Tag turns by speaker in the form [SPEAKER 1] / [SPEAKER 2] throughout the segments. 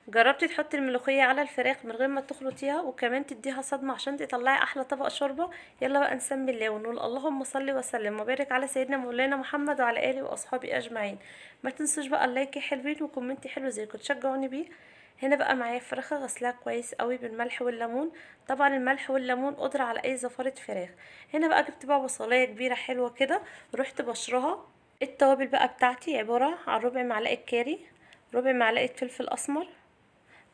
[SPEAKER 1] جربتي تحطي الملوخية على الفراخ من غير ما تخلطيها وكمان تديها صدمة عشان تطلعي احلى طبق شوربة؟ يلا بقى نسمي الله ونقول اللهم صل وسلم وبارك على سيدنا مولانا محمد وعلى اله واصحابه اجمعين. ما تنسوش بقى اللايك حلوين وكومنتي حلو زيكم تشجعوني بيه. هنا بقى معايا فراخة غسلاها كويس قوي بالملح والليمون. طبعا الملح والليمون قدرة على اي زفارة فراخ. هنا بقى جبت بقى بصلاية كبيرة حلوة كده، رحت بشرها. التوابل بقى بتاعتي عبارة عن ربع معلقة كاري، ربع معلقة فلفل اسمر.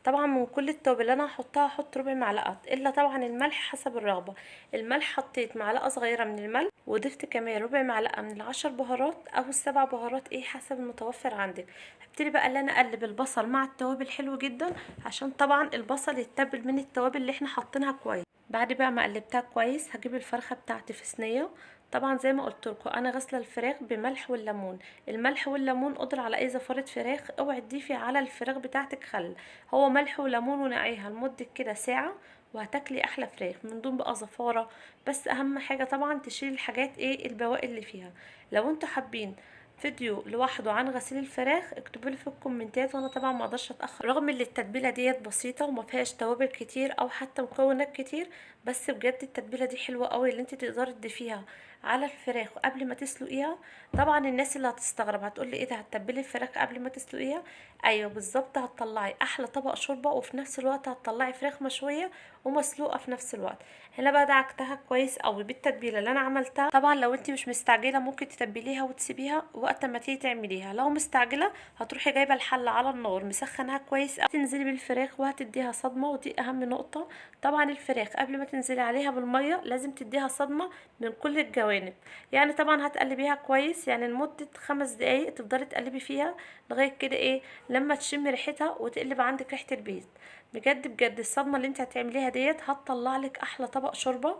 [SPEAKER 1] طبعا من كل التوابل اللي انا هحطها هحط ربع معلقه، الا طبعا الملح حسب الرغبه. الملح حطيت معلقه صغيره من الملح، وضفت كمان ربع معلقه من العشر بهارات او السبع بهارات، ايه حسب المتوفر عندك. هبتدي بقى اللي انا اقلب البصل مع التوابل حلو جدا، عشان طبعا البصل يتبل من التوابل اللي احنا حاطينها كويس. بعد بقى ما قلبتها كويس هجيب الفرخه بتاعتي في صينيه. طبعا زي ما قلت لكم انا غسله الفراخ بملح والليمون. الملح والليمون قدر على اي زفاره فراخ. اوعي تضيفي على الفراخ بتاعتك خل، هو ملح وليمون ونقعيها لمده كده ساعه، وهتاكلي احلى فراخ من دون بقى زفاره. بس اهم حاجه طبعا تشيلي الحاجات ايه البواقي اللي فيها. لو انتوا حابين فيديو لوحده عن غسيل الفراخ اكتبوا لي في الكومنتات، وانا طبعا ما اقدرش اتاخر رغم ان التتبيله ديت بسيطه وما فيهاش توابل كتير او حتى مكونات كتير. بس بجد التتبيله دي حلوه قوي اللي انت تقدري تضيفيها على الفراخ قبل ما تسلقيها. طبعا الناس اللي هتستغرب هتقولي ايه ده هتتبلي الفراخ قبل ما تسلقيها؟ ايوه بالظبط، هتطلعي احلى طبق شوربه وفي نفس الوقت هتطلعي فراخ مشويه ومسلوقه في نفس الوقت. هنا بقى دعكتها كويس قوي بالتتبيله اللي انا عملتها. طبعا لو انت مش مستعجله ممكن تتبليها وتسيبيها وقت ما تيجي تعمليها. لو مستعجله هتروحي جايبه الحله على النار مسخنها كويس قوي، تنزلي بالفراخ وهتديها صدمه، ودي اهم نقطه. طبعا الفراخ قبل ما تنزلي عليها بالميه لازم تديها صدمه من كل الجوانب. يعني طبعا هتقلبيها كويس، يعني لمده 5 دقايق تفضلي تقلبي فيها لغايه كده ايه لما تشم ريحتها وتقلب عندك ريحه البيت. بجد بجد الصدمه اللي انت هتعمليها ديت هتطلع لك احلى طبق شوربه.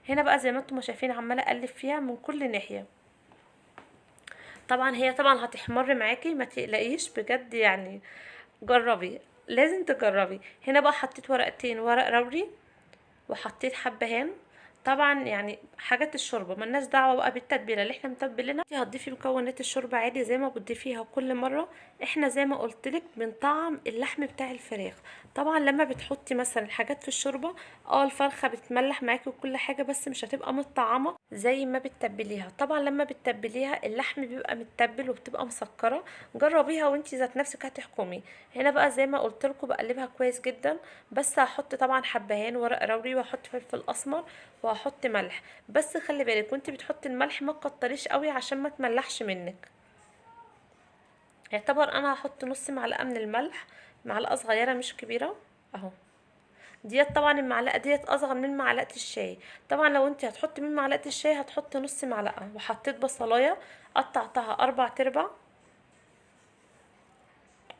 [SPEAKER 1] هنا بقى زي ما انتم شايفين عماله اقلب فيها من كل ناحيه. طبعا هي طبعا هتحمر معاكي ما تقلقيش بجد يعني. جربي، لازم تجربي. هنا بقى حطيت ورقتين ورق لوري، وحطيت حبهان. طبعا يعني حاجات الشوربه ملناش دعوه بقى بالتتبيله اللي احنا متبلينها دي، هتضيفي مكونات الشوربه عادي زي ما بتضيفيها كل مره. احنا زي ما قلتلك بنطعم اللحم بتاع الفراخ. طبعا لما بتحطي مثلا حاجات في الشوربه الفرخه بتملح معاكي وكل حاجه، بس مش هتبقى متطعمه زي ما بتتبليها. طبعا لما بتتبليها اللحم بيبقى متبل وبتبقى مسكره. جربيها وانتي ذات نفسك هتحكمي. هنا بقى زي ما قلت لكم بقلبها كويس جدا. بس هحط طبعا حبهان ورق لوري وهحط فلفل اسمر وهحط ملح. بس خلي بالك وانت بتحطي الملح ما تكتريش قوي عشان ما تملحش منك. يعتبر انا هحط نص معلقه من الملح، معلقه صغيره مش كبيره اهو. ديت طبعا المعلقه ديت اصغر من معلقه الشاي. طبعا لو انت هتحطي من معلقه الشاي هتحطي نص معلقه. وحطيت بصلايه قطعتها 4 ارباع،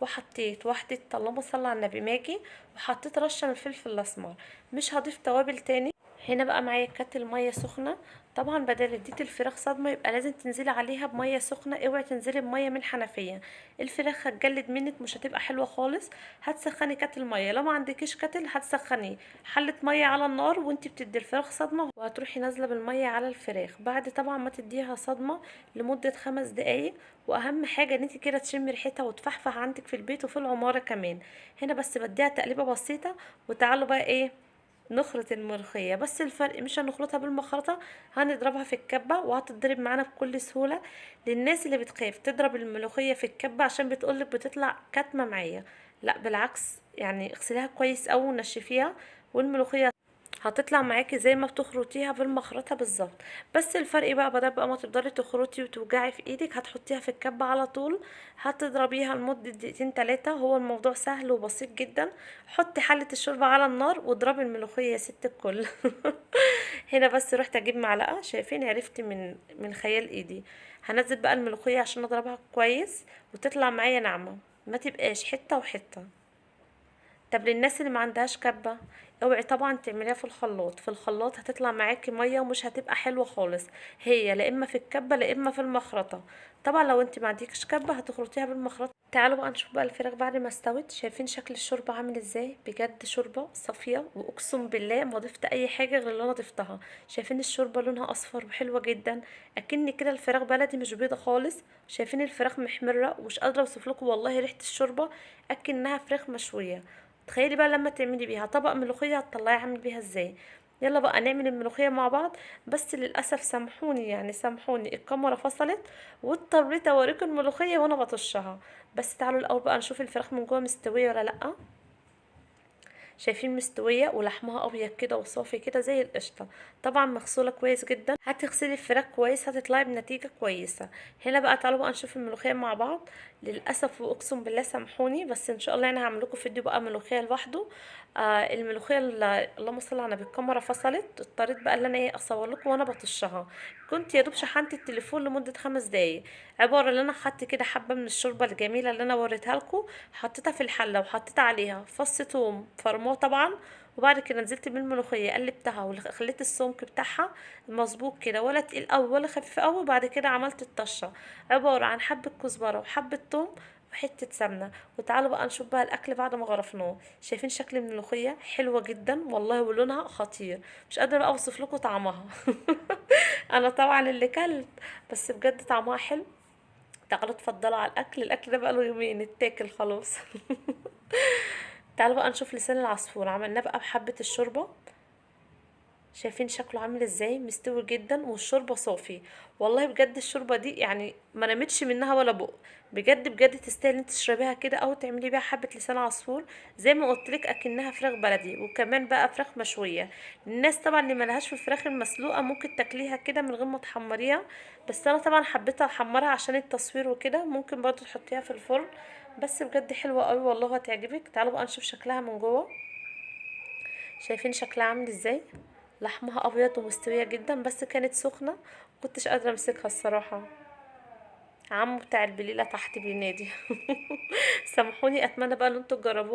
[SPEAKER 1] وحطيت واحدة اللهم صل على النبي ماجي، وحطيت رشة من الفلفل الاسمر. مش هضيف توابل تاني. هنا بقى معايا كاتل ميه سخنه. طبعا بدل اديت الفراخ صدمه يبقى لازم تنزلي عليها بميه سخنه، اوعي تنزلي بميه من الحنفيه. الفراخ هتجلد منك مش هتبقى حلوه خالص. هتسخني كاتل ميه، لو ما عندكيش كاتل هتسخني حله ميه على النار وانت بتدي الفراخ صدمه، وهتروحي نازله بالميه على الفراخ بعد طبعا ما تديها صدمه لمده 5 دقايق. واهم حاجه ان انت كده تشمي ريحتها وتفحفح عندك في البيت وفي العماره كمان. هنا بس بديها تقليبه بسيطه. وتعالوا بقى ايه نخرط الملوخية. بس الفرق مش هنخلطها بالمخرطة، هنضربها في الكبة وهتتضرب معانا بكل سهولة. للناس اللي بتخاف تضرب الملوخية في الكبة عشان بتقولك بتطلع كتمة معايا، لا بالعكس، يعني اغسليها كويس اوي ونشفيها والملوخية هتطلع معاكي زي ما بتخرطيها في المخرطة بالظبط. بس الفرق بقى بدل بقى ما تفضلي تخرطي وتوجعي في ايدك هتحطيها في الكبة على طول. هتضربيها لمدة دقيقتين 3. هو الموضوع سهل وبسيط جدا. حطي حلة الشوربة على النار واضربي الملوخية يا ست الكل. هنا بس رحت اجيب معلقة، شايفين عرفت من خيال ايدي. هنزل بقى الملوخية عشان اضربها كويس وتطلع معايا ناعمة، ما تبقاش حتة وحتة. طب للناس اللي ما عندهاش كبة، اوعي طبعا تعمليها في الخلاط، في الخلاط هتطلع معاكي ميه ومش هتبقى حلوه خالص. هي لا اما في الكبه لا اما في المخرطه. طبعا لو انت ما عندكيش كبه هتخلطيها بالمخرطه. تعالوا بقى نشوف بقى الفراخ بعد ما استوت. شايفين شكل الشوربه عامل ازاي؟ بجد شوربه صافيه، واقسم بالله ما ضفت اي حاجه غير اللي انا ضفتها. شايفين الشوربه لونها اصفر وحلوه جدا، اكن كده الفراخ بلدي مش بيضه خالص. شايفين الفراخ محمره، ومش قادره اوصف لكم والله ريحه الشوربه اكنها فراخ مشويه. تخيلي بقى لما تعملي بيها طبق ملوخيه هتطلعي عامل بيها ازاي. يلا بقى نعمل الملوخيه مع بعض. بس للاسف سامحوني، يعني سامحوني، الكاميرا فصلت واضطريت اوريكم الملوخيه وانا بطشها. بس تعالوا الاول بقى نشوف الفراخ من جوه مستويه ولا لا. شايفين مستويه ولحمها ابيض كده وصافي كده زي القشطه. طبعا مغسوله كويس جدا. هتغسلي الفراخ كويس هتطلعي بنتيجه كويسه. هنا بقى تعالوا بقى نشوف الملوخيه مع بعض. للاسف واقسم بالله سامحوني، بس ان شاء الله انا هعمل لكم فيديو بقى ملوخيه لوحده. الملوخيه اللهم صل على النبي الكاميرا فصلت، اضطريت بقى ان انا اصور لكم وانا بطشها. كنت يا دوب شحنت التليفون لمده 5 دقايق. عباره ان انا خدت كده حبه من الشوربه الجميله اللي انا وريتها لكم، حطيتها في الحله وحطيت عليها فص ثوم فرموه طبعا. وبعد كده نزلت بالملوخيه قلبتها وخليت السمك بتاعها مظبوط كده، ولا تقيل قوي ولا خفيف قوي. بعد كده عملت الطشه، عباره عن حبه كزبره وحبه ثوم وحته سمنه. وتعالوا بقى نشوف بقى الاكل بعد ما غرفناه. شايفين شكل الملوخيه حلوه جدا والله ولونها خطير. مش قادره بقى اوصف لكم طعمها. انا طبعا اللي كلت، بس بجد طعمها حلو. تعالوا اتفضلوا على الاكل. الاكل ده بقى له يومين اتاكل خلاص. تعالوا بقى نشوف لسان العصفور. عملناه بقى بحبه الشوربه. شايفين شكله عامل ازاي؟ مستوي جدا والشوربه صافي. والله بجد الشوربه دي يعني ما رمتش منها ولا بق. بجد بجد تستاهل انت تشربيها كده او تعملي بيها حبه لسان عصفور. زي ما قلت لك اكنها فراخ بلدي، وكمان بقى فراخ مشويه. الناس طبعا اللي ملهاش في الفراخ المسلوقه ممكن تاكليها كده من غير ما تحمريها. بس انا طبعا حبيت احمرها عشان التصوير وكده. ممكن برضو تحطيها في الفرن. بس بجد حلوه قوي والله هتعجبك. تعالوا بقى نشوف شكلها من جوه. شايفين شكلها عامل ازاي؟ لحمها ابيض ومستويه جدا، بس كانت سخنه مكنتش قادره امسكها الصراحه. عمو بتاع البليله تحت بينادي. سامحوني، اتمنى بقى ان انتوا تجربوها.